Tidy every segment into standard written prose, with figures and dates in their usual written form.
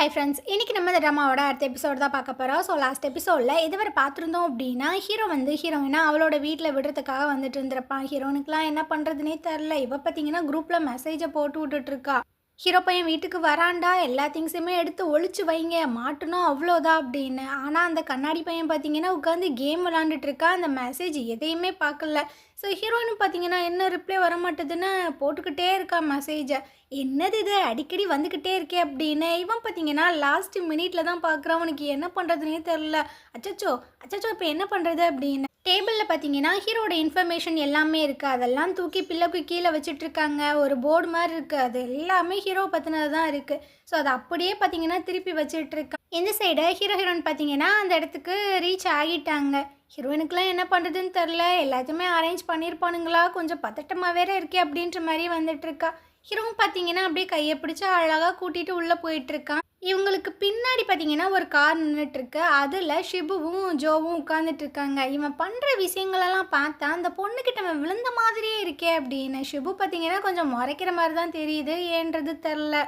Hi friends, இன்றைக்கி நம்ம இந்த ட்ராமாவோட அடுத்த எபிசோடு தான் பார்க்க போகிறோம். ஸோ லாஸ்ட் எபிசோடில் இதுவரை பார்த்துருந்தோம் அப்படின்னா, ஹீரோ வந்து ஹீரோயினை அவளோட வீட்டில் விடுறதுக்காக வந்துட்டு இருந்திருப்பான். ஹீரோனுக்குலாம் என்ன பண்ணுறதுனே தெரில. இவ பார்த்தீங்கன்னா குரூப்பில் மெசேஜை போட்டு விட்டுட்ருக்கா. ஹீரோ பையன் வீட்டுக்கு வராண்டா, எல்லா திங்ஸுமே எடுத்து ஒழிச்சு வைங்க, மாட்டணும் அவ்வளோதான் அப்படின்னு. ஆனால் அந்த கண்ணாடி பையன் பார்த்தீங்கன்னா உட்காந்து கேம் விளாண்டுட்டு இருக்கா. அந்த மெசேஜ் எதையுமே பார்க்கல. ஸோ ஹீரோயின் பார்த்தீங்கன்னா என்ன ரிப்ளை வர மாட்டேதுன்னு போட்டுக்கிட்டே இருக்கா மெசேஜை. என்னது இது அடிக்கடி வந்துக்கிட்டே இருக்கே அப்படின்னு. இவன் பார்த்தீங்கன்னா லாஸ்ட் மினிட்ல தான் பார்க்குறான். அவனுக்கு என்ன பண்ணுறதுனே தெரில. அச்சச்சோ அச்சச்சோ இப்போ என்ன பண்ணுறது அப்படின்னு. டேபிளில் பார்த்தீங்கன்னா ஹீரோட இன்ஃபர்மேஷன் எல்லாமே இருக்குது. அதெல்லாம் தூக்கி பில்லுக்கு கீழே வச்சுட்ருக்காங்க. ஒரு போர்டு மாதிரி இருக்குது. அது எல்லாமே ஹீரோ பற்றினது தான் இருக்குது. ஸோ அதை அப்படியே பார்த்தீங்கன்னா திருப்பி வச்சுட்ருக்கான். இந்த சைடு ஹீரோயின் பார்த்தீங்கன்னா அந்த இடத்துக்கு ரீச் ஆகிட்டாங்க. ஹீரோயினுக்குலாம் என்ன பண்ணுறதுன்னு தெரில. எல்லாத்தையுமே அரேஞ்ச் பண்ணியிருப்பானுங்களா, கொஞ்சம் பதட்டமாக வேற இருக்கே அப்படின்ற மாதிரி வந்துட்டுருக்கா. ஹீரோவும் பார்த்தீங்கன்னா அப்படியே கையை பிடிச்சி அழகாக கூட்டிகிட்டு உள்ளே போயிட்டுருக்கான். இவங்களுக்கு பின்னாடி பார்த்தீங்கன்னா ஒரு கார் நின்றுட்டுருக்கு. அதில் ஷிபுவும் ஜோவும் உட்காந்துட்டு இருக்காங்க. இவன் பண்ணுற விஷயங்களெல்லாம் பார்த்தா அந்த பொண்ணுக்கிட்ட அவன் விழுந்த மாதிரியே இருக்கே அப்படின்னு. ஷிபு பார்த்தீங்கன்னா கொஞ்சம் முறைக்கிற மாதிரி தான் தெரியுது, ஏன்றது தெரில.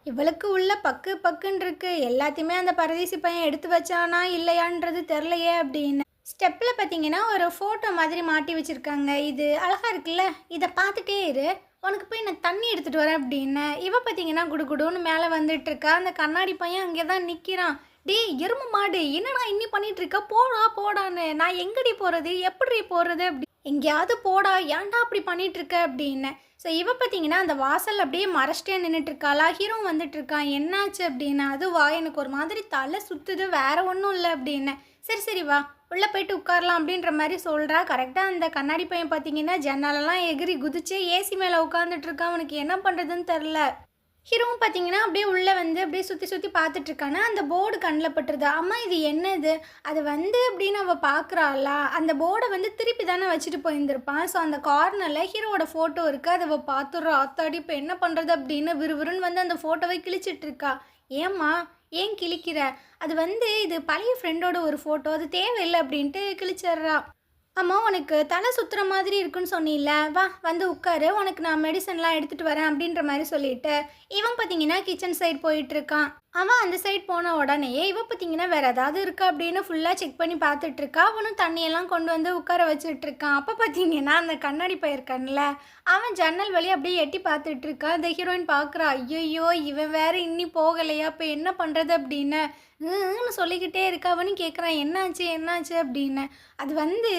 இவளுக்கு உள்ள பக்கு பக்குன்னு இருக்கு. எல்லாத்தையுமே அந்த பரதேசி பையன் எடுத்து வச்சானா இல்லையான்றது தெரிலையே அப்படின்னு. ஸ்டெப்பில் பார்த்தீங்கன்னா ஒரு ஃபோட்டோ மாதிரி மாட்டி வச்சுருக்காங்க. இது அழகாக இருக்குல்ல, இதை பார்த்துட்டே இரு, உனக்கு போய் நான் தண்ணி எடுத்துகிட்டு வரேன் அப்படின்னு. இவ பார்த்தீங்கன்னா குடுகுடுன்னு மேலே வந்துட்டுருக்கா. அந்த கண்ணாடி பையன் அங்கே தான் நிற்கிறான். டே எருமை மாடு, என்னடா இன்னி பண்ணிகிட்டு இருக்கா, போடா போடான்னு. நான் எங்கடி போகிறது, எப்படி போகிறது அப்படி, எங்கேயாவது போடா, ஏன்டா அப்படி பண்ணிகிட்ருக்க அப்படின்னு. ஸோ இவ பார்த்தீங்கன்னா அந்த வாசல் அப்படியே மறைச்சிட்டே நின்றுட்டுருக்காளா. ஹீரோ வந்துட்டுருக்கான். என்னாச்சு அப்படின்னு. அதுவா, எனக்கு ஒரு மாதிரி தலை சுற்றுது, வேறு ஒன்றும் இல்லை அப்படின்னு. சரி சரி வா உள்ளே போய்ட்டு உட்காரலாம் அப்படின்ற மாதிரி சொல்கிறா. கரெக்டாக அந்த கண்ணாடி பையன் பார்த்தீங்கன்னா ஜன்னலெல்லாம் எகிரி குதிச்சு ஏசி மேலே உட்காந்துட்ருக்கான். அவனுக்கு என்ன பண்ணுறதுன்னு தெரில. ஹீரோவும் பார்த்தீங்கன்னா அப்படியே உள்ளே வந்து அப்படியே சுற்றி சுற்றி பார்த்துட்ருக்கானா. அந்த போர்டு கண்ணில் பட்டுருது. அம்மா இது என்னது, அது வந்து அப்படின்னு அவள் பார்க்குறாளா. அந்த போர்டை வந்து திருப்பி தானே வச்சுட்டு போயிருந்திருப்பான். ஸோ அந்த கார்னரில் ஹீரோவோட ஃபோட்டோ இருக்குது. அதை அவள் பார்த்துடுறா. அத்தாடி இப்போ என்ன பண்ணுறது அப்படின்னு விறுவிறுன்னு வந்து அந்த ஃபோட்டோவை கிழிச்சிட்ருக்கா. ஏம்மா ஏன் கிழிக்கிற, அது வந்து இது பழைய ஃப்ரெண்டோட ஒரு ஃபோட்டோ, அது தேவையில்லை அப்படின்ட்டு கிழிச்சிட்றா. அம்மா உனக்கு தலை சுற்றுற மாதிரி இருக்குன்னு சொன்னில்ல, வா வந்து உட்காரு, உனக்கு நான் மெடிசன்லாம் எடுத்துகிட்டு வரேன் அப்படின்ற மாதிரி சொல்லிட்டு இவன் பார்த்தீங்கன்னா கிச்சன் சைடு போயிட்டுருக்கான். அவன் அந்த சைட் போன உடனே இவன் பார்த்தீங்கன்னா வேறு ஏதாவது இருக்கா அப்படின்னு ஃபுல்லாக செக் பண்ணி பார்த்துட்ருக்கா. அவனும் தண்ணியெல்லாம் கொண்டு வந்து உட்கார வச்சுட்ருக்கான். அப்போ பார்த்தீங்கன்னா அந்த கண்ணாடி பையிருக்கான்ல, அவன் ஜன்னல் வழி அப்படியே எட்டி பார்த்துட்ருக்கான். அந்த ஹீரோயின் பார்க்குறா. ஐயோ இவன் வேறு இன்னி போகலையா, இப்போ என்ன பண்ணுறது அப்படின்னு சொல்லிக்கிட்டே இருக்கா. அவனும் கேட்குறான் என்னாச்சு என்னாச்சு அப்படின்னு. அது வந்து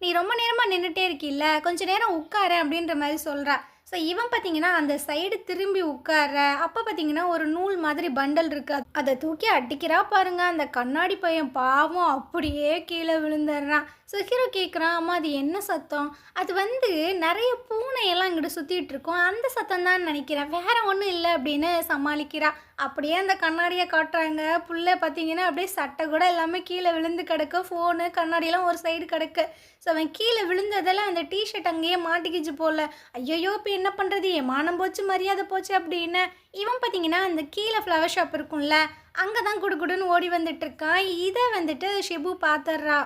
நீ ரொம்ப நேரமாக நின்றுட்டே இருக்கில்ல, கொஞ்சம் நேரம் உட்கார அப்படின்ற மாதிரி சொல்கிறா. ஸோ இவன் பார்த்தீங்கன்னா அந்த சைடு திரும்பி உட்கார. அப்போ பார்த்தீங்கன்னா ஒரு நூல் மாதிரி பண்டல் இருக்குது. அதை தூக்கி அடிக்கிறா பாருங்க. அந்த கண்ணாடி பையன் பாவம் அப்படியே கீழே விழுந்துடுறான். ஸோ ஹீரோ கேட்குறான், அம்மா அது என்ன சத்தம், அது வந்து நிறைய பூனையெல்லாம் இங்கிட்டு சுற்றிட்டு இருக்கோம், அந்த சத்தம் தான் நினைக்கிறேன், வேற ஒன்றும் இல்லை அப்படின்னு சமாளிக்கிறா. அப்படியே அந்த கண்ணாடியை காட்டுறாங்க. புள்ள பார்த்தீங்கன்னா அப்படியே சட்டை கூட எல்லாமே கீழே விழுந்து கிடக்கு. ஃபோனு கண்ணாடியெல்லாம் ஒரு சைடு கிடக்கு. ஸோ அவன் கீழே விழுந்ததெல்லாம் அந்த டிஷர்ட் அங்கேயே மாட்டிக்கிச்சு போல. ஐயோ இப்போ என்ன பண்ணுறது, என் மானம் போச்சு மரியாதை போச்சு அப்படின்னு. இவன் பார்த்தீங்கன்னா அந்த கீழே ஃப்ளவர் ஷாப் இருக்கும்ல, அங்கே தான் குடுகுடுன்னு ஓடி வந்துட்டுருக்கான். இதை வந்துட்டு ஷிபு பார்த்துட்றா.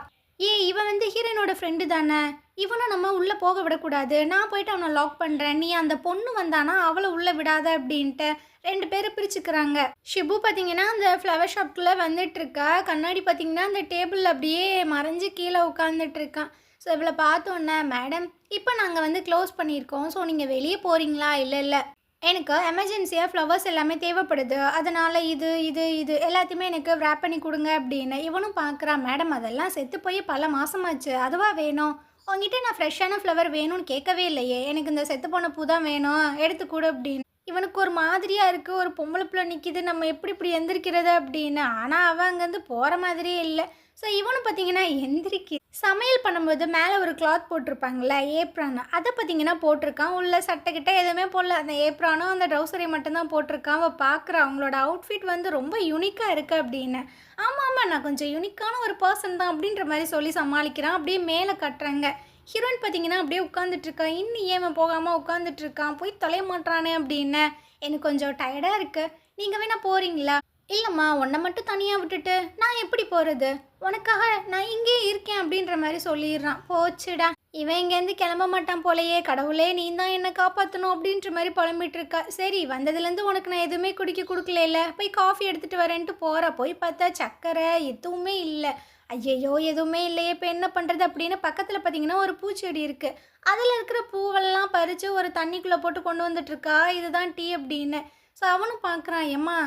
இவன் வந்து ஹீரோனோட ஃப்ரெண்டு தானே, இவனும் நம்ம உள்ளே போக விடக்கூடாது, நான் போயிட்டு அவனை லாக் பண்ணுறேன், நீ அந்த பொண்ணு வந்தானா அவளை உள்ளே விடாத அப்படின்ட்டு 2 பேரும் பிரிச்சுக்கிறாங்க. ஷிபு பார்த்தீங்கன்னா அந்த ஃப்ளவர் ஷாப்குள்ளே வந்துட்டுருக்கா. கண்ணாடி பார்த்தீங்கன்னா அந்த டேபிளில் அப்படியே மறைஞ்சு கீழே உட்காந்துட்ருக்கான். ஸோ இவளை பார்த்தோன்னே, மேடம் இப்போ நாங்கள் வந்து க்ளோஸ் பண்ணியிருக்கோம், ஸோ நீங்கள் வெளியே போகிறீங்களா, இல்லை இல்லை எனக்கு எமர்ஜென்சியாக ஃப்ளவர்ஸ் எல்லாமே தேவைப்படுது, அதனால் இது இது இது எல்லாத்தையுமே எனக்கு ரேப் பண்ணி கொடுங்க அப்படின்னு. இவனும் பார்க்குறான். மேடம் அதெல்லாம் செத்து போய் பல மாதமாச்சு, அதுவா வேணும், உங்ககிட்ட நான் ஃப்ரெஷ்ஷான ஃப்ளவர் வேணும்னு கேட்கவே இல்லையே, எனக்கு இந்த செத்து போன பூ தான் வேணும், எடுத்துக்கூட அப்படின்னு. இவனுக்கு ஒரு மாதிரியாக இருக்குது, ஒரு பொம்பளை பிள்ளை நிற்கிது, நம்ம எப்படி இப்படி எந்திரிக்கிறது அப்படின்னு. ஆனால் அவன் அங்கேருந்து போகிற மாதிரியே இல்லை. ஸோ இவனு பார்த்தீங்கன்னா எந்திரிக்கி சமையல் பண்ணும்போது மேலே ஒரு கிளாத் போட்டிருப்பாங்களே ஏப்ரான், அதை பார்த்தீங்கன்னா போட்டிருக்கான். உள்ள சட்டைக்கிட்ட எதுவுமே போடல, அந்த ஏப்ரானும் அந்த ட்ரௌசரை மட்டும்தான் போட்டிருக்கான். அவள் பார்க்குறா அவங்களோட அவுட்ஃபிட் வந்து ரொம்ப யூனிக்காக இருக்குது அப்படின்னு. ஆமாம் ஆமாம் நான் கொஞ்சம் யூனிக்கான ஒரு பர்சன் தான் அப்படின்ற மாதிரி சொல்லி சமாளிக்கிறான். அப்படியே மேலே கட்டுறாங்க. ஹீரோயின் பார்த்தீங்கன்னா அப்படியே உட்காந்துட்ருக்கான். இன்னும் ஏன் போகாமல் உட்காந்துட்ருக்கான், போய் தொலைய மாட்டானே அப்படின்னு. எனக்கு கொஞ்சம் டயர்டாக இருக்குது, நீங்கள் வேணால் போகிறீங்களா. இல்லைம்மா உன்னை மட்டும் தனியாக விட்டுட்டு நான் எப்படி போகிறது, உனக்காக நான் இங்கே இருக்கேன் அப்படின்ற மாதிரி சொல்லிடுறான். போச்சுடா இவன் இங்கேருந்து கிளம்ப மாட்டான் போலயே, கடவுளே நீ தான் என்ன காப்பாற்றணும் அப்படின்ற மாதிரி புலம்பிட்டு இருக்கா. சரி வந்ததுலேருந்து உனக்கு நான் எதுவுமே குடிக்க கொடுக்கல, போய் காஃபி எடுத்துகிட்டு வரேன்ட்டு போகிறா. போய் பார்த்தா சக்கரை எதுவுமே இல்லை. ஐயையோ எதுவுமே இல்லையே, இப்போ என்ன பண்ணுறது அப்படின்னு பக்கத்தில் பார்த்தீங்கன்னா ஒரு பூச்செடி இருக்குது. அதில் இருக்கிற பூவெல்லாம் பறித்து ஒரு தண்ணிக்குள்ளே போட்டு கொண்டு வந்துட்டுருக்கா. இதுதான் டீ அப்படின்னு. ஸோ அவனும் பார்க்குறான், ஏம்மா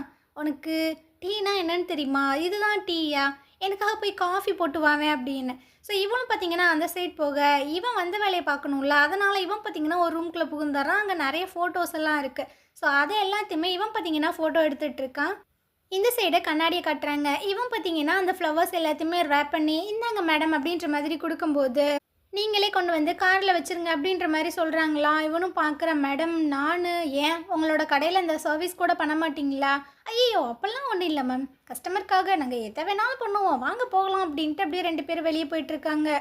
உனக்கு டீனா என்னன்னு தெரியுமா, இதுதான் டீயா, எனக்காக போய் காஃபி போட்டு வாவேன் அப்படின்னு. ஸோ இவனும் பார்த்தீங்கன்னா அந்த சைட் போக, இவன் வந்த வேலையை பார்க்கணும்ல, அதனால் இவன் பார்த்தீங்கன்னா ஒரு ரூம்குள்ளே புகுந்துடுறான். அங்கே நிறைய ஃபோட்டோஸ் எல்லாம் இருக்குது. ஸோ அதை எல்லாத்தையுமே இவன் பார்த்தீங்கன்னா ஃபோட்டோ எடுத்துகிட்டு இருக்கான். இந்த சைடை கண்ணாடியை காட்டுறாங்க. இவன் பார்த்தீங்கன்னா அந்த ஃப்ளவர்ஸ் எல்லாத்தையுமே ரேப் பண்ணி இந்தாங்க மேடம் அப்படின்ற மாதிரி கொடுக்கும்போது, நீங்களே கொண்டு வந்து காரில் வச்சுருங்க அப்படின்ற மாதிரி சொல்கிறாங்களாம். இவனும் பார்க்குறேன், மேடம் நான் ஏன் உங்களோட கடையில் இந்த சர்வீஸ் கூட பண்ண மாட்டிங்களா? ஐயோ அப்போல்லாம் ஒன்றும் இல்லை மேம், கஸ்டமருக்காக நாங்கள் எதை வேணாலும் பண்ணுவோம், வாங்க போகலாம் அப்படின்ட்டு அப்படியே 2 பேரும் வெளியே போயிட்டுருக்காங்க.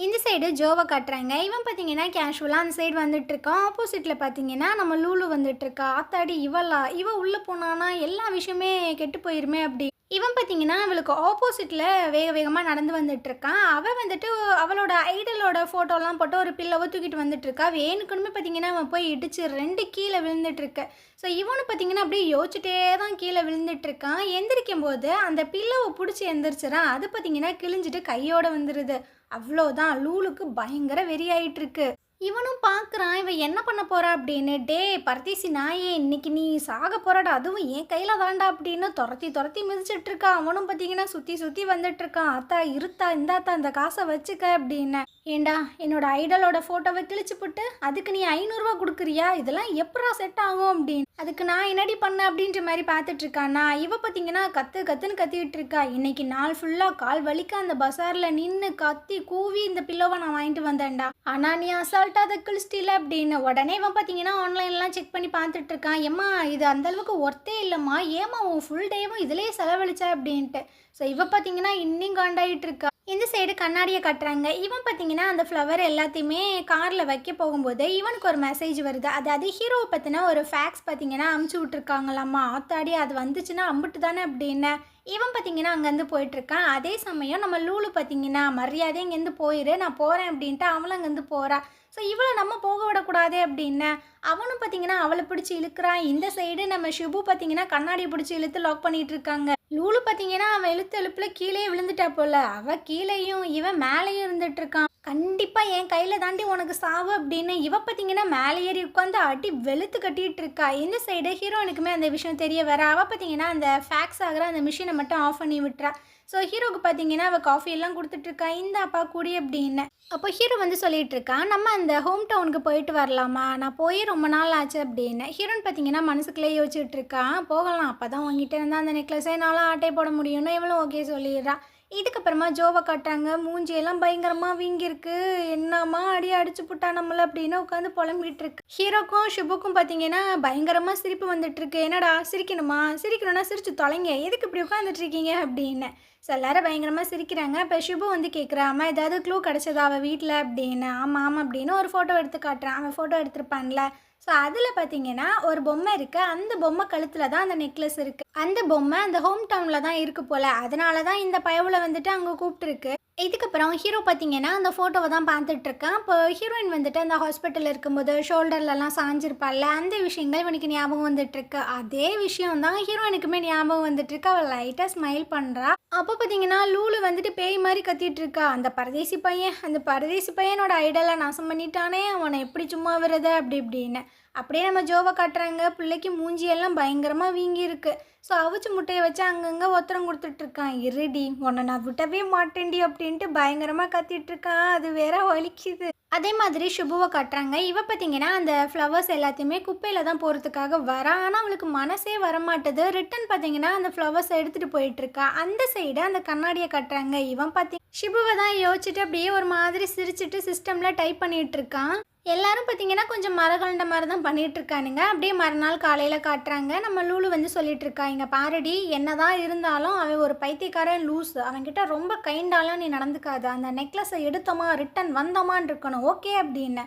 இந்த சைடு ஜோவை காட்டுறாங்க. இவன் பார்த்தீங்கன்னா கேஷுவலாக அந்த சைடு வந்துட்டுருக்கான். ஆப்போசிட்டில் பார்த்தீங்கன்னா நம்ம லூலு வந்துட்டுருக்கா. ஆத்தாடி இவ உள்ளே போனானா எல்லா விஷயமே கெட்டு போயிருமே அப்படி. இவன் பார்த்தீங்கன்னா அவளுக்கு ஆப்போசிட்டில் வேக வேகமாக நடந்து வந்துட்டுருக்கான். அவள் வந்துட்டு அவளோட ஐடலோட ஃபோட்டோலாம் போட்டு ஒரு பில்லவை தூக்கிட்டு வந்துட்டுருக்கா. வேணுக்குன்னு பார்த்தீங்கன்னா அவன் போய் இடிச்சு 2 கீழே விழுந்துட்டுருக்க. ஸோ இவனு பார்த்தீங்கன்னா அப்படியே யோசிச்சுட்டே தான் கீழே விழுந்துட்டுருக்கான். எந்திரிக்கும் போது அந்த பில்லவை பிடிச்சி எந்திரிச்சிடான். அது பார்த்தீங்கன்னா கிழிஞ்சிட்டு கையோடு வந்துடுது. அவ்வளோதான், லூலுக்கு பயங்கர வெறியாயிட்டுருக்கு. இவனும் பார்க்குறான் இவன் என்ன பண்ண போகிறா அப்படின்னு. டே பரதேசி நாயே, இன்னைக்கு நீ சாக போகிறாடா, அதுவும் என் கையில் தாண்டா அப்படின்னு துரத்தி துரத்தி மிதிச்சிட்ருக்கான். அவனும் பார்த்தீங்கன்னா சுற்றி சுற்றி வந்துட்டுருக்கான். அத்தா இருத்தா இந்தாத்தா இந்த காசை வச்சுக்க அப்படின்னு. ஏண்டா என்னோட ஐடலோட ஃபோட்டோவை கிழிச்சு போட்டு அதுக்கு நீ 500 ரூபா கொடுக்குறியா, இதெல்லாம் எப்படா செட் ஆகும் அப்படின்னு. அதுக்கு நான் என்னடி பண்ணேன் அப்படின்ற மாதிரி பார்த்துட்ருக்கானா. இவ பார்த்தீங்கன்னா கத்துன்னு கத்திக்கிட்டு இருக்கா. இன்னைக்கு நாள் ஃபுல்லாக கால் வலிக்க அந்த பஸாரில் நின்று கத்தி கூவி இந்த பில்லோவை நான் வாங்கிட்டு வந்தேன்டா, ஆனால் நீ அசால்ட்டாக அதை கிழிச்சிட்டில அப்படின்னு. உடனே இவன் பார்த்தீங்கன்னா ஆன்லைன்லாம் செக் பண்ணி பார்த்துட்ருக்கான். ஏம்மா இது அந்தளவுக்கு ஒர்த்தே இல்லைம்மா, ஏமா உன் ஃபுல் டேவும் இதிலே செலவழிச்சா அப்படின்ட்டு. ஸோ இவ பார்த்தீங்கன்னா இன்னும் காண்டாயிட்டு இருக்கா. இந்த சைடு கண்ணாடியை கட்டுறாங்க. இவன் பார்த்தீங்கன்னா அந்த ஃப்ளவர் எல்லாத்தையுமே காரில் வைக்க போகும்போது இவனுக்கு ஒரு மெசேஜ் வருது. அதாவது ஹீரோவை பற்றின ஒரு ஃபேக்ஸ் பார்த்தீங்கன்னா அமுச்சு விட்ருக்காங்களாம்மா. ஆத்தாடி அது வந்துச்சுன்னா அம்பிட்டு தானே அப்படின்னு. இவன் பார்த்தீங்கன்னா அங்கேருந்து போயிட்டுருக்கான். அதே சமயம் நம்ம லூலு பார்த்தீங்கன்னா மரியாதை இங்கேருந்து போயிரு, நான் போகிறேன் அப்படின்ட்டு அவளும் அங்கேருந்து போகிறா. ஸோ இவளை நம்ம போக விடக்கூடாதே அப்படின்னு அவனும் பார்த்தீங்கன்னா அவளை பிடிச்சி இழுக்கிறான். இந்த சைடு நம்ம ஷிபு பார்த்தீங்கன்னா கண்ணாடியை பிடிச்சி இழுத்து லாக் பண்ணிட்டு இருக்காங்க. லூலு பார்த்தீங்கன்னா அவன் எழுப்பில் கீழே விழுந்துட்டா போல. அவள் கீழேயும் இவன் மேலேயும் இருந்துட்டு இருக்கான். கண்டிப்பாக என் கையில் தாண்டி உனக்கு சாவு அப்படின்னு இவ பார்த்தீங்கன்னா மேலே ஏறி உட்காந்து அடி வெளுத்து கட்டிகிட்டு இருக்கா. இந்த சைடு ஹீரோனுக்குமே அந்த விஷயம் தெரிய வர அவள் பார்த்தீங்கன்னா அந்த ஃபேக்ஸ் ஆகிற அந்த மிஷினை மட்டும் ஆஃப் பண்ணி விட்டுறா. ஸோ ஹீரோக்கு பார்த்தீங்கன்னா அவள் காஃபி எல்லாம் கொடுத்துட்ருக்கா, இந்த அப்பா கூடி அப்படின்னு. அப்போ ஹீரோ வந்து சொல்லிட்டு இருக்கான், நம்ம அந்த ஹோம் டவுனுக்கு போயிட்டு வரலாமா, நான் போய் ரொம்ப நாள் ஆச்சு அப்படின்னு. ஹீரோன்னு பார்த்தீங்கன்னா மனசுக்குள்ளே யோசிச்சுட்டு இருக்கான், போகலாம், அப்போ தான் உங்ககிட்ட இருந்தால் அந்த நெக்லஸை நாளாக ஆட்டை போட முடியும்னு இவளும் ஓகே சொல்லிடுறா. இதுக்கப்புறமா ஜோவை காட்டுறாங்க. மூஞ்சியெல்லாம் பயங்கரமாக வீங்கிருக்கு. என்னம்மா அடி அடிச்சு புட்டா நம்மளை அப்படின்னு உட்காந்து புலம்பிட்டு இருக்கு. ஹீரோக்கும் ஷிபுக்கும் பார்த்தீங்கன்னா பயங்கரமாக சிரிப்பு வந்துட்டுருக்கு. என்னடா சிரிக்கணுமா, சிரிக்கணும்னா சிரிச்சு தொலைங்க, எதுக்கு இப்படி உட்காந்துட்டு இருக்கீங்க அப்படின்னு. ஸோ எல்லாரும் பயங்கரமாக சிரிக்கிறாங்க. இப்போ ஷிபு வந்து கேட்குறா, அம்மா ஏதாவது க்ளூ கிடச்சதா அவள் வீட்டில் அப்படின்னு. ஆமாம் அப்படின்னு ஒரு ஃபோட்டோ எடுத்து காட்டுறான். அவன் ஃபோட்டோ எடுத்துருப்பான்ல. ஸோ அதில் பார்த்தீங்கன்னா ஒரு பொம்மை இருக்குது. அந்த பொம்மை கழுத்தில் தான் அந்த நெக்லஸ் இருக்குது. அந்த பொம்மை அந்த ஹோம் டவுனில் தான் இருக்குது போல். அதனால தான் இந்த பயவுல வந்துட்டு அங்கே கூப்பிட்டுருக்கு. இதுக்கப்புறம் ஹீரோ பார்த்தீங்கன்னா அந்த ஃபோட்டோவை தான் பார்த்துட்ருக்கான். இப்போ ஹீரோயின் வந்துட்டு அந்த ஹாஸ்பிட்டலில் இருக்கும்போது ஷோல்டர்லலாம் சாஞ்சிருப்பாள்ல, அந்த விஷயங்கள் இவனுக்கு ஞாபகம் வந்துட்டுருக்கு. அதே விஷயம் தான் ஹீரோயினுக்குமே ஞாபகம் வந்துட்டுருக்கு. அவள் லைட்டாக ஸ்மைல் பண்ணுறா. அப்போ பார்த்தீங்கன்னா லூலு வந்துட்டு பேய் மாதிரி கத்திட்டு இருக்கா. அந்த பரதேசி பையனோட ஐடலை நாசம் பண்ணிட்டானே, அவனை எப்படி சும்மா விடுறது அப்படி இப்படின்னு. அப்படியே நம்ம ஜோவை காட்டுறாங்க. பிள்ளைக்கு மூஞ்சியெல்லாம் பயங்கரமாக வீங்கி இருக்கு. ஸோ அவிச்சு முட்டையை வச்சு அங்கங்கே ஒத்தரம் கொடுத்துட்ருக்கான். இருடி உன்னை நான் விட்டவே மாட்டேன்டி அப்படின்ட்டு பயங்கரமாக கத்திட்டுருக்கான். அது வேற வலிக்குது. அதே மாதிரி ஷுபுவை காட்டுறாங்க. இவ பார்த்தீங்கன்னா அந்த ஃப்ளவர்ஸ் எல்லாத்தையுமே குப்பையில் தான் போகிறதுக்காக வரா. ஆனால் அவளுக்கு மனசே வரமாட்டுது. ரிட்டன் பார்த்தீங்கன்னா அந்த ஃப்ளவர்ஸை எடுத்துகிட்டு போயிட்டுருக்கா. அந்த சைடு அந்த கண்ணாடியை காட்டுறாங்க. இவன் ஷிபுவை தான் யோசிச்சுட்டு அப்படியே ஒரு மாதிரி சிரிச்சுட்டு சிஸ்டமில் டைப் பண்ணிகிட்டு இருக்கான். எல்லாரும் பார்த்தீங்கன்னா கொஞ்சம் மரகண்ட மாதிரி தான் பண்ணிகிட்ருக்கானுங்க. அப்படியே மறுநாள் காலையில் காட்டுறாங்க. நம்ம லூலு வந்து சொல்லிட்டு இருக்கா, இங்கே பாரடி, என்னதான் இருந்தாலும் அவன் ஒரு பைத்தியக்காரன் லூஸ், அவன்கிட்ட ரொம்ப கைண்டாலாம் நீ நடந்துக்காது, அந்த நெக்லஸை எடுத்தோமா ரிட்டன் வந்தோமான்னு இருக்கணும் ஓகே அப்படின்னு.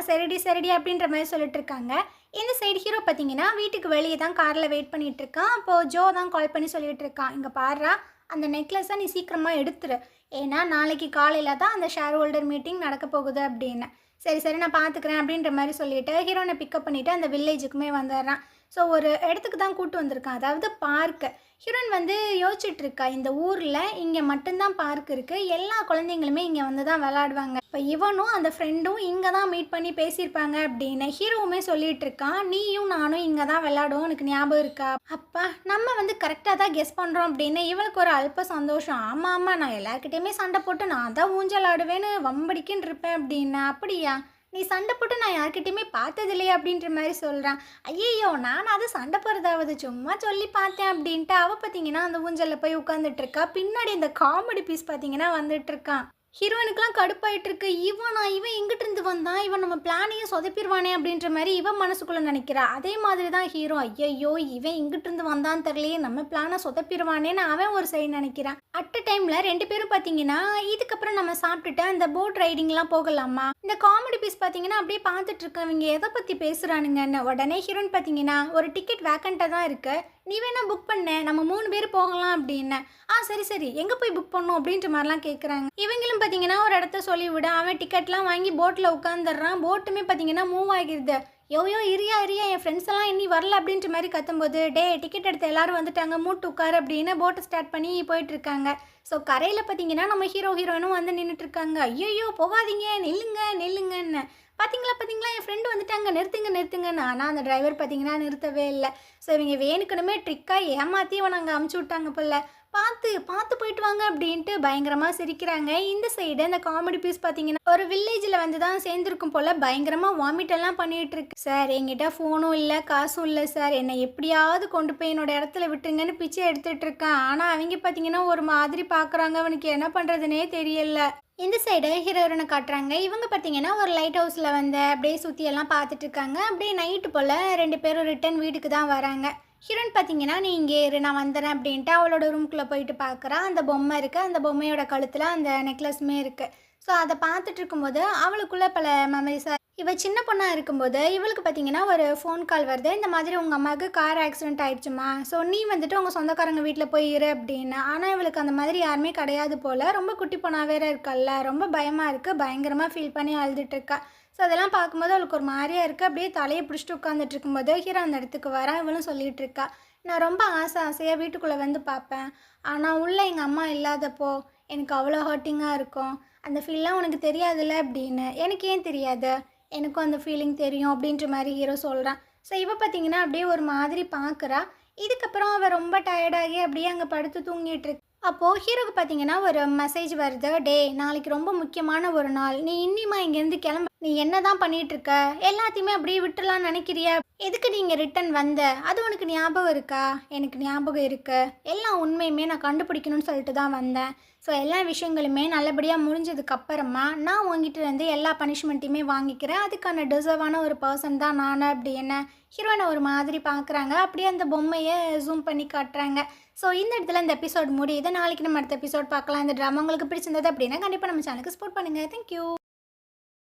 சரிடி அப்படின்ற மாதிரி சொல்லிட்டு இருக்காங்க. இந்த சைடு ஹீரோ பார்த்தீங்கன்னா வீட்டுக்கு வெளியே தான் காரில் வெயிட் பண்ணிகிட்டு இருக்கான். அப்போது ஜோ தான் கால் பண்ணி சொல்லிட்டு இருக்கான், இங்கே பாடுறா அந்த நெக்லஸை நீ சீக்கிரமாக எடுத்துரு. ஏன்னா நாளைக்கு காலையில் தான் அந்த ஷேர் ஹோல்டர் மீட்டிங் நடக்க போகுது அப்படின்னு. சரி சரி நான் பார்த்துக்கிறேன் அப்படின்ற மாதிரி சொல்லிவிட்டு ஹீரோனை பிக்கப் பண்ணிவிட்டு அந்த வில்லேஜுக்குமே வந்துடுறான். ஸோ ஒரு இடத்துக்கு தான் கூப்பிட்டு வந்திருக்கான், அதாவது பார்க்கு. ஹீரோயின் வந்து யோசிச்சுட்ருக்கா, இந்த ஊரில் இங்கே மட்டும்தான் பார்க் இருக்குது, எல்லா குழந்தைங்களுமே இங்கே வந்து தான் விளாடுவாங்க. இப்போ இவனும் அந்த ஃப்ரெண்டும் இங்கே தான் மீட் பண்ணி பேசியிருப்பாங்க அப்படின்னு ஹீரோவுமே சொல்லிகிட்டு இருக்கான். நீயும் நானும் இங்கே தான் விளாடுவோம், உனக்கு ஞாபகம் இருக்கா? அப்பா நம்ம வந்து கரெக்டாக தான் கெஸ் பண்ணுறோம் அப்படின்னு இவளுக்கு ஒரு அல்ப சந்தோஷம். ஆமாம் ஆமாம், நான் எல்லாருக்கிட்டேயுமே சண்டை போட்டு நான் தான் ஊஞ்சல் ஆடுவேன்னு வம்படிக்குன்னு இருப்பேன் அப்படின்னு. அப்படியா? நீ சண்டை போட்டு நான் யார்கிட்டையுமே பார்த்ததில்லையே அப்படின்ற மாதிரி சொல்கிறான். ஐயையோ, நான் அதை சண்டை போகிறதாவது சும்மா சொல்லி பார்த்தேன் அப்படின்ட்டு அவள் பார்த்தீங்கன்னா அந்த ஊஞ்சலில் போய் உட்காந்துட்ருக்கா. பின்னாடி இந்த காமெடி பீஸ் பார்த்தீங்கன்னா வந்துட்டுருக்கான். ஹீரோயினுக்குலாம் கடுப்பாயிட்டு இருக்கு. இவன் எங்கிட்ட இருந்து வந்தான், இவன் நம்ம பிளானையும் சொதப்பிடுவானே அப்படின்ற மாதிரி இவன் மனசுக்குள்ளே நினைக்கிறா. அதே மாதிரி தான் ஹீரோ, ஐயையோ இவன் எங்கிட்ட இருந்து வந்தான்னு தெரியலையே, நம்ம பிளானை சொதப்பிடுவானேன்னு அவன் ஒரு சைடு நினைக்கிறான். அட் டைமில் 2 பேரும் பார்த்தீங்கன்னா இதுக்கப்புறம் நம்ம சாப்பிட்டுட்டு அந்த போட் ரைடிங்லாம் போகலாமா, இந்த காமெடி பீஸ் பார்த்தீங்கன்னா அப்படியே பார்த்துட்டு இருக்கவங்க எதை பற்றி பேசுகிறானுங்கன்னு. உடனே ஹீரோயின் பார்த்தீங்கன்னா ஒரு டிக்கெட் வேக்கண்ட்டாக தான் இருக்குது, நீ வேணா புக் பண்ண, நம்ம 3 பேர் போகலாம் அப்படின்னு. சரி சரி, எங்கே போய் புக் பண்ணணும் அப்படின்ற மாதிரிலாம் கேட்குறாங்க. இவங்களும் பார்த்தீங்கன்னா ஒரு இடத்த சொல்லிவிட அவன் டிக்கெட்லாம் வாங்கி போட்டில் உட்காந்துடுறான். போட்டுமே பார்த்தீங்கன்னா மூவ் ஆகிடுது. யோயோ இரியா என் ஃப்ரெண்ட்ஸ் எல்லாம் இன்னி வரல அப்படின்ற மாதிரி கத்தும்போது, டிக்கெட் எடுத்து எல்லாரும் வந்துட்டாங்க, மூட்டு உட்காரு அப்படின்னு போட்டை ஸ்டார்ட் பண்ணி போயிட்டுருக்காங்க. ஸோ கரையில் பார்த்தீங்கன்னா நம்ம ஹீரோயினும் வந்து நின்றுட்டுருக்காங்க. ஐயோ போகாதீங்க, நெல்லுங்கன்னு. பார்த்தீங்களா என் ஃப்ரெண்டு வந்துட்டாங்க, நிறுத்துங்கன்னு. ஆனால் அந்த டிரைவர் பார்த்தீங்கன்னா நிறுத்தவே இல்லை. ஸோ இவங்க வேணுக்கணுமே ட்ரிக்காக ஏமாற்றி இவன் அங்கே அமுச்சு விட்டாங்க போல. பார்த்து போயிட்டு வாங்க அப்படின்ட்டு பயங்கரமாக சிரிக்கிறாங்க. இந்த சைடு அந்த காமெடி பீஸ் பார்த்தீங்கன்னா ஒரு வில்லேஜில் வந்து தான் சேர்ந்துருக்கும் போல் பயங்கரமாக வாமிட்டெல்லாம் பண்ணிகிட்டு இருக்கு. சார் என்கிட்ட ஃபோனும் இல்லை காசும் இல்லை சார், என்னை எப்படியாவது கொண்டு போய் என்னோட இடத்துல விட்டுருங்கன்னு பிச்சை எடுத்துகிட்டு இருக்கான். ஆனால் அவங்க பார்த்தீங்கன்னா ஒரு மாதிரி பார்க்குறாங்க, அவனுக்கு என்ன பண்ணுறதுனே தெரியல. இந்த சைடு ஹீரோயினை காட்டுறாங்க. இவங்க பார்த்தீங்கன்னா ஒரு லைட் ஹவுஸில் வந்து அப்படியே சுற்றியெல்லாம் பார்த்துட்டு இருக்காங்க. அப்படியே நைட்டு போல் 2 பேரும் ரிட்டன் வீட்டுக்கு தான் வராங்க. ஹீரோயின் பார்த்தீங்கன்னா நீ இங்கே இரு நான் வந்துடுறேன் அப்படின்ட்டு அவளோட ரூம்குள்ளே போயிட்டு பார்க்குறான். அந்த பொம்மை இருக்குது, அந்த பொம்மையோட கழுத்தில் அந்த நெக்லஸுமே இருக்குது. ஸோ அதை பார்த்துட்டு இருக்கும்போது அவளுக்குள்ளே பல மெமரிஸாக, இவள் சின்ன பொண்ணாக இருக்கும்போது இவளுக்கு பார்த்தீங்கன்னா ஒரு ஃபோன் கால் வருது, இந்த மாதிரி உங்கள் அம்மாவுக்கு கார் ஆக்சிடென்ட் ஆகிடுச்சுமா, ஸோ நீ வந்துட்டு உங்கள் சொந்தக்காரங்க வீட்டில் போய் இரு அப்படின்னு. ஆனால் இவளுக்கு அந்த மாதிரி யாருமே கிடையாது போல், ரொம்ப குட்டி பொண்ணாக வேறு இருக்கல்ல, ரொம்ப பயமாக இருக்குது, பயங்கரமாக ஃபீல் பண்ணி அழுதுட்டுருக்கா. ஸோ அதெல்லாம் பார்க்கும்போது அவளுக்கு ஒரு மாதிரியாக இருக்குது. அப்படியே தலையை பிடிச்சிட்டு உட்காந்துட்டு இருக்கும்போது ஹீரோ அந்த இடத்துக்கு வரான். இவளும் சொல்லிகிட்டு இருக்கா, நான் ரொம்ப ஆசையாக வீட்டுக்குள்ளே வந்து பார்ப்பேன், ஆனால் உள்ளே எங்கள் அம்மா இல்லாதப்போ எனக்கு அவ்வளோ ஹர்ட்டிங்காக இருக்கும், அந்த ஃபீல்லாம் உனக்கு தெரியாதுல்ல அப்படின்னு. எனக்கு ஏன் தெரியாது, எனக்கும் அந்த ஃபீலிங் தெரியும் அப்படின்ற மாதிரி ஹீரோ சொல்கிறான். ஸோ இவள் பார்த்தீங்கன்னா அப்படியே ஒரு மாதிரி பார்க்குறா. இதுக்கப்புறம் அவள் ரொம்ப டயர்டாகி அப்படியே அங்கே படுத்து தூங்கிட்டு இருக்கு. அப்போது ஹீரோக்கு பார்த்தீங்கன்னா ஒரு மெசேஜ் வருது, நாளைக்கு ரொம்ப முக்கியமான ஒரு நாள், நீ இன்னிமா இங்கேருந்து கிளம்ப, நீ என்ன தான் பண்ணிகிட்ருக்க, எல்லாத்தையுமே அப்படியே விட்டுலான்னு நினைக்கிறியா, எதுக்கு நீங்கள் ரிட்டன் வந்த, அது உனக்கு ஞாபகம் இருக்கா? எனக்கு ஞாபகம் இருக்கு, எல்லா உண்மையுமே நான் கண்டுபிடிக்கணும்னு சொல்லிட்டு தான் வந்தேன். ஸோ எல்லா விஷயங்களுமே நல்லபடியாக முடிஞ்சதுக்கப்புறமா நான் உங்ககிட்ட இருந்து எல்லா பனிஷ்மெண்ட்டையுமே வாங்கிக்கிறேன், அதுக்கான டிசர்வான ஒரு பர்சன் தான் நான் அப்படின்னு ஹீரோயினை ஒரு மாதிரி பார்க்குறாங்க. அப்படியே அந்த பொம்மையை ஜூம் பண்ணி காட்டுறாங்க. ஸோ இந்த இடத்துல இந்த எபிசோட் முடியுது. நாளைக்கு நம்ம அடுத்த எபிசோட் பார்க்கலாம். இந்த ட்ராமா உங்களுக்கு பிடிச்சிருந்தது அப்படின்னா கண்டிப்பாக நம்ம சேனலுக்கு சப்போர்ட் பண்ணுங்கள். தேங்க்யூ.